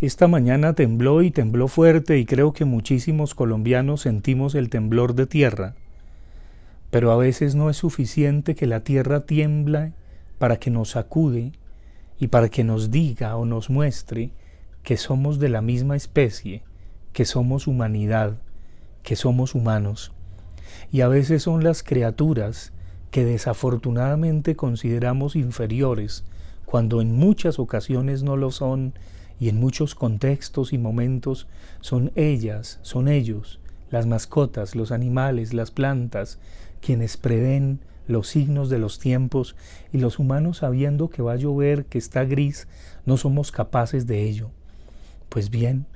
Esta mañana tembló y tembló fuerte y creo que muchísimos colombianos sentimos el temblor de tierra. Pero a veces no es suficiente que la tierra tiembla para que nos sacude y para que nos diga o nos muestre que somos de la misma especie, que somos humanidad, que somos humanos. Y a veces son las criaturas que desafortunadamente consideramos inferiores, cuando en muchas ocasiones no lo son, y en muchos contextos y momentos son ellas, son ellos, las mascotas, los animales, las plantas, quienes prevén los signos de los tiempos, y los humanos, sabiendo que va a llover, que está gris, no somos capaces de ello. Pues bien,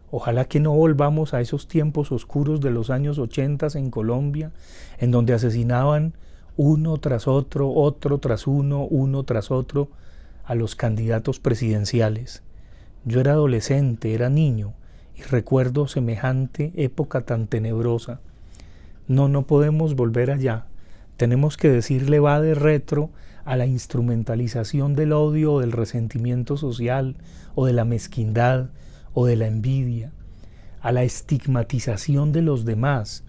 ojalá que no volvamos a esos tiempos oscuros de los años 80 en Colombia, en donde asesinaban uno tras otro, otro tras uno tras otro, a los candidatos presidenciales. Yo era adolescente, era niño, y recuerdo semejante época tan tenebrosa. No podemos volver allá. Tenemos que decirle va de retro a la instrumentalización del odio o del resentimiento social, o de la mezquindad, o de la envidia, a la estigmatización de los demás,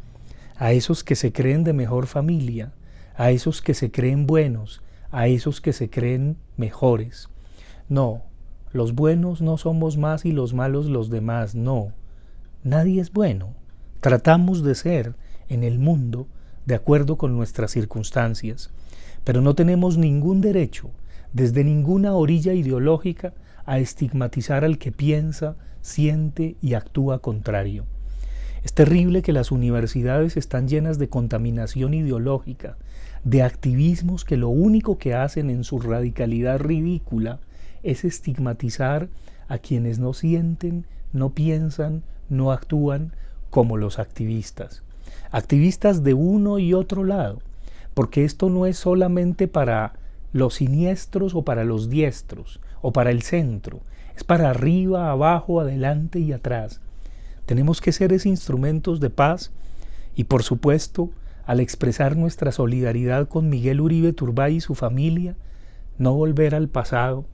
a esos que se creen de mejor familia, a esos que se creen buenos, a esos que se creen mejores. No, los buenos no somos más y los malos los demás, no. Nadie es bueno. Tratamos de ser en el mundo de acuerdo con nuestras circunstancias, pero no tenemos ningún derecho, desde ninguna orilla ideológica, a estigmatizar al que piensa, siente y actúa contrario. Es terrible que las universidades están llenas de contaminación ideológica, de activismos que lo único que hacen en su radicalidad ridícula es estigmatizar a quienes no sienten, no piensan, no actúan como los activistas. Activistas de uno y otro lado, porque esto no es solamente para los siniestros o para los diestros o para el centro, es para arriba, abajo, adelante y atrás. Tenemos que ser esos instrumentos de paz y, por supuesto, al expresar nuestra solidaridad con Miguel Uribe Turbay y su familia, no volver al pasado,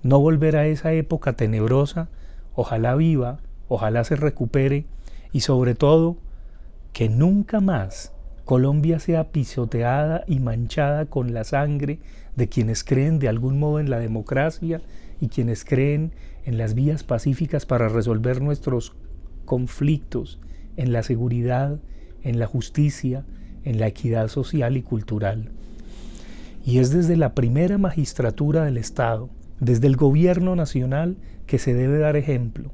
no volver a esa época tenebrosa. Ojalá viva, ojalá se recupere y sobre todo que nunca más Colombia sea pisoteada y manchada con la sangre de quienes creen de algún modo en la democracia y quienes creen en las vías pacíficas para resolver nuestros conflictos, en la seguridad, en la justicia, en la equidad social y cultural. Y es desde la primera magistratura del Estado, desde el gobierno nacional, que se debe dar ejemplo.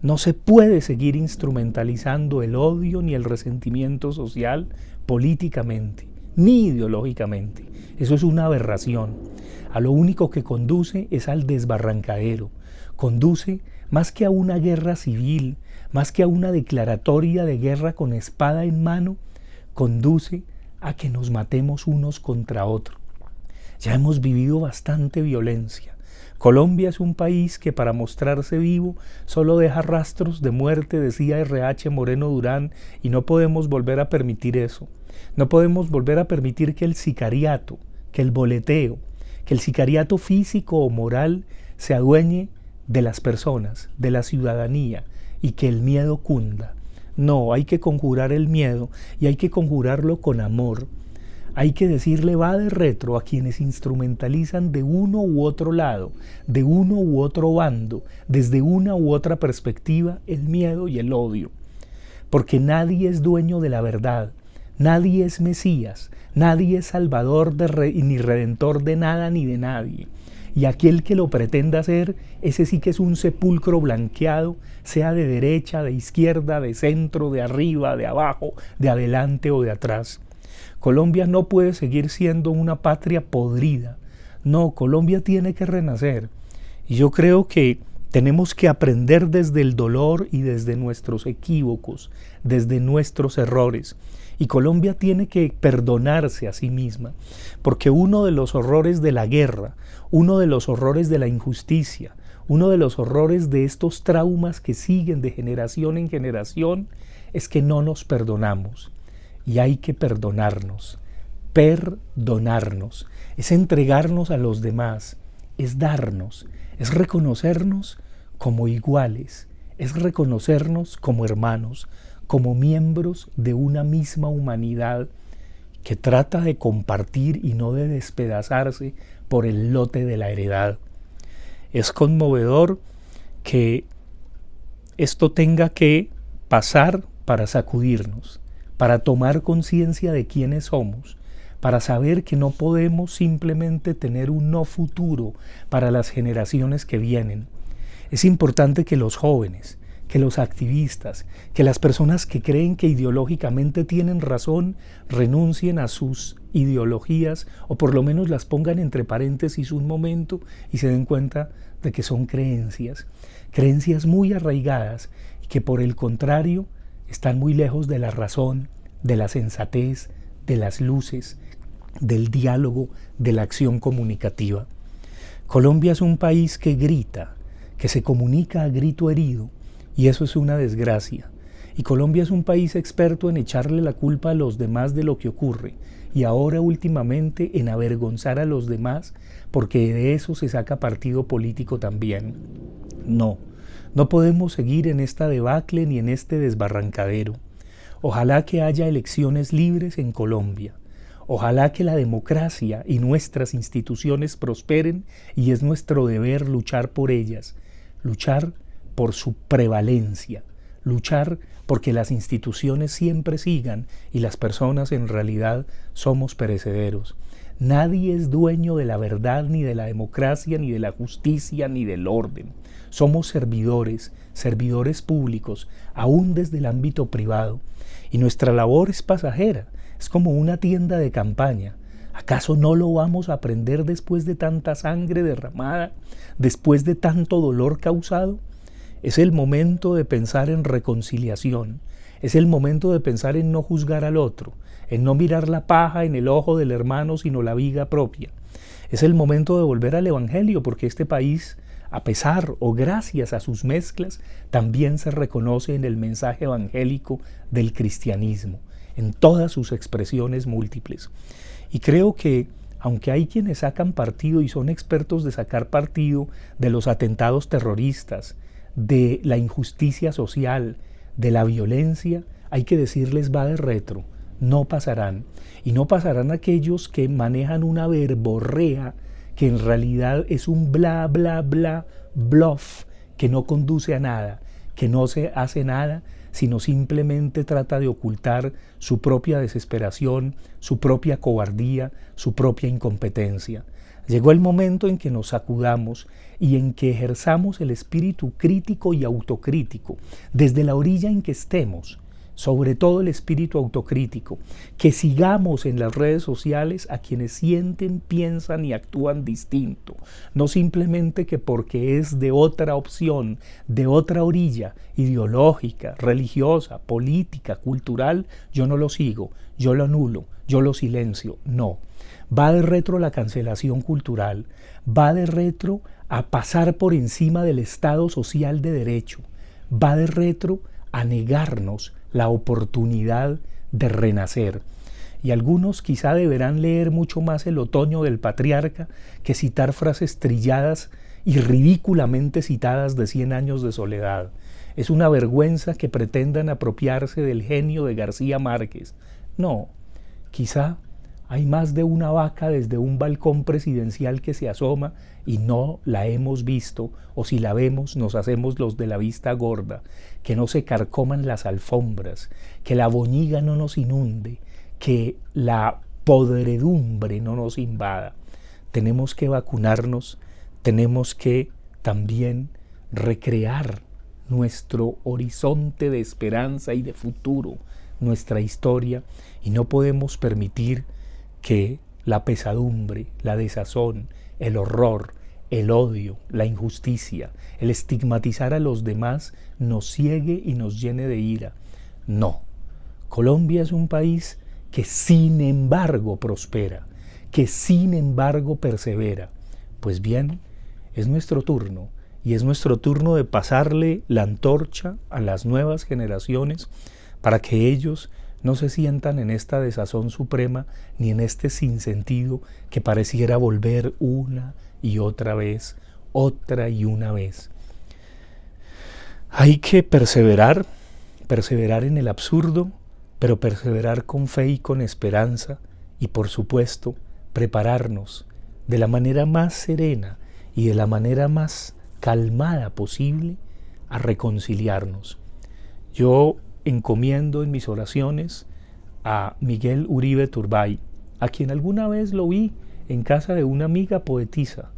No se puede seguir instrumentalizando el odio ni el resentimiento social políticamente, ni ideológicamente. Eso es una aberración. A lo único que conduce es al desbarrancadero. Conduce más que a una guerra civil, más que a una declaratoria de guerra con espada en mano, conduce a que nos matemos unos contra otros. Ya hemos vivido bastante violencia. Colombia es un país que, para mostrarse vivo, solo deja rastros de muerte, decía R.H. Moreno Durán, y no podemos volver a permitir eso. No podemos volver a permitir que el sicariato, que el boleteo, que el sicariato físico o moral se adueñe de las personas, de la ciudadanía, y que el miedo cunda. No, hay que conjurar el miedo y hay que conjurarlo con amor. Hay que decirle va de retro a quienes instrumentalizan de uno u otro lado, de uno u otro bando, desde una u otra perspectiva, el miedo y el odio. Porque nadie es dueño de la verdad, nadie es Mesías, nadie es salvador ni redentor de nada ni de nadie. Y aquel que lo pretenda hacer, ese sí que es un sepulcro blanqueado, sea de derecha, de izquierda, de centro, de arriba, de abajo, de adelante o de atrás. Colombia no puede seguir siendo una patria podrida. No, Colombia tiene que renacer. Y yo creo que tenemos que aprender desde el dolor y desde nuestros equívocos, desde nuestros errores. Y Colombia tiene que perdonarse a sí misma, porque uno de los horrores de la guerra, uno de los horrores de la injusticia, uno de los horrores de estos traumas que siguen de generación en generación, es que no nos perdonamos. Y hay que perdonarnos, es entregarnos a los demás, es darnos, es reconocernos como iguales, es reconocernos como hermanos, como miembros de una misma humanidad que trata de compartir y no de despedazarse por el lote de la heredad. Es conmovedor que esto tenga que pasar para sacudirnos, para tomar conciencia de quiénes somos, para saber que no podemos simplemente tener un no futuro para las generaciones que vienen. Es importante que los jóvenes, que los activistas, que las personas que creen que ideológicamente tienen razón, renuncien a sus ideologías o por lo menos las pongan entre paréntesis un momento y se den cuenta de que son creencias muy arraigadas y que por el contrario están muy lejos de la razón, de la sensatez, de las luces, del diálogo, de la acción comunicativa. Colombia es un país que grita, que se comunica a grito herido, y eso es una desgracia. Y Colombia es un país experto en echarle la culpa a los demás de lo que ocurre, y ahora últimamente en avergonzar a los demás, porque de eso se saca partido político también. No podemos seguir en esta debacle ni en este desbarrancadero. Ojalá que haya elecciones libres en Colombia. Ojalá que la democracia y nuestras instituciones prosperen y es nuestro deber luchar por ellas, luchar por su prevalencia, luchar porque las instituciones siempre sigan y las personas en realidad somos perecederos. Nadie es dueño de la verdad, ni de la democracia, ni de la justicia, ni del orden. Somos servidores públicos, aún desde el ámbito privado. Y nuestra labor es pasajera, es como una tienda de campaña. ¿Acaso no lo vamos a aprender después de tanta sangre derramada, después de tanto dolor causado? Es el momento de pensar en reconciliación, es el momento de pensar en no juzgar al otro, en no mirar la paja en el ojo del hermano, sino la viga propia. Es el momento de volver al Evangelio, porque este país, a pesar o gracias a sus mezclas, también se reconoce en el mensaje evangélico del cristianismo, en todas sus expresiones múltiples. Y creo que, aunque hay quienes sacan partido y son expertos de sacar partido de los atentados terroristas, de la injusticia social, de la violencia, hay que decirles va de retro, no pasarán. Y no pasarán aquellos que manejan una verborrea que en realidad es un bla, bla, bla, bluff, que no conduce a nada, que no se hace nada, sino simplemente trata de ocultar su propia desesperación, su propia cobardía, su propia incompetencia. Llegó el momento en que nos sacudamos y en que ejerzamos el espíritu crítico y autocrítico, desde la orilla en que estemos, sobre todo el espíritu autocrítico, que sigamos en las redes sociales a quienes sienten, piensan y actúan distinto, no simplemente que porque es de otra opción, de otra orilla, ideológica, religiosa, política, cultural, yo no lo sigo, yo lo anulo, yo lo silencio, no. Va de retro la cancelación cultural, va de retro a pasar por encima del Estado social de derecho, va de retro a negarnos la oportunidad de renacer. Y algunos quizá deberán leer mucho más El otoño del patriarca que citar frases trilladas y ridículamente citadas de 100 años de soledad. Es una vergüenza que pretendan apropiarse del genio de García Márquez. No, quizá hay más de una vaca desde un balcón presidencial que se asoma y no la hemos visto, o si la vemos nos hacemos los de la vista gorda, que no se carcoman las alfombras, que la boñiga no nos inunde, que la podredumbre no nos invada. Tenemos que vacunarnos, tenemos que también recrear nuestro horizonte de esperanza y de futuro, nuestra historia, y no podemos permitir que la pesadumbre, la desazón, el horror, el odio, la injusticia, el estigmatizar a los demás nos ciegue y nos llene de ira. No, Colombia es un país que sin embargo prospera, que sin embargo persevera. Pues bien, es nuestro turno, y es nuestro turno de pasarle la antorcha a las nuevas generaciones para que ellos no se sientan en esta desazón suprema ni en este sinsentido que pareciera volver una y otra vez, otra y una vez. Hay que perseverar, perseverar en el absurdo, pero perseverar con fe y con esperanza y por supuesto prepararnos de la manera más serena y de la manera más calmada posible a reconciliarnos. Yo encomiendo en mis oraciones a Miguel Uribe Turbay, a quien alguna vez lo vi en casa de una amiga poetisa,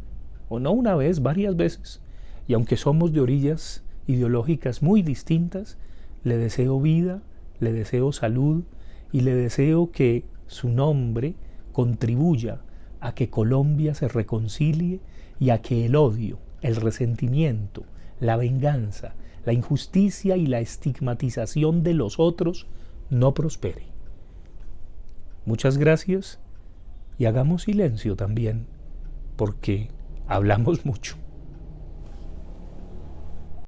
o no una vez, varias veces, y aunque somos de orillas ideológicas muy distintas, le deseo vida, le deseo salud y le deseo que su nombre contribuya a que Colombia se reconcilie y a que el odio, el resentimiento, la venganza, la injusticia y la estigmatización de los otros no prospere. Muchas gracias y hagamos silencio también, porque hablamos mucho.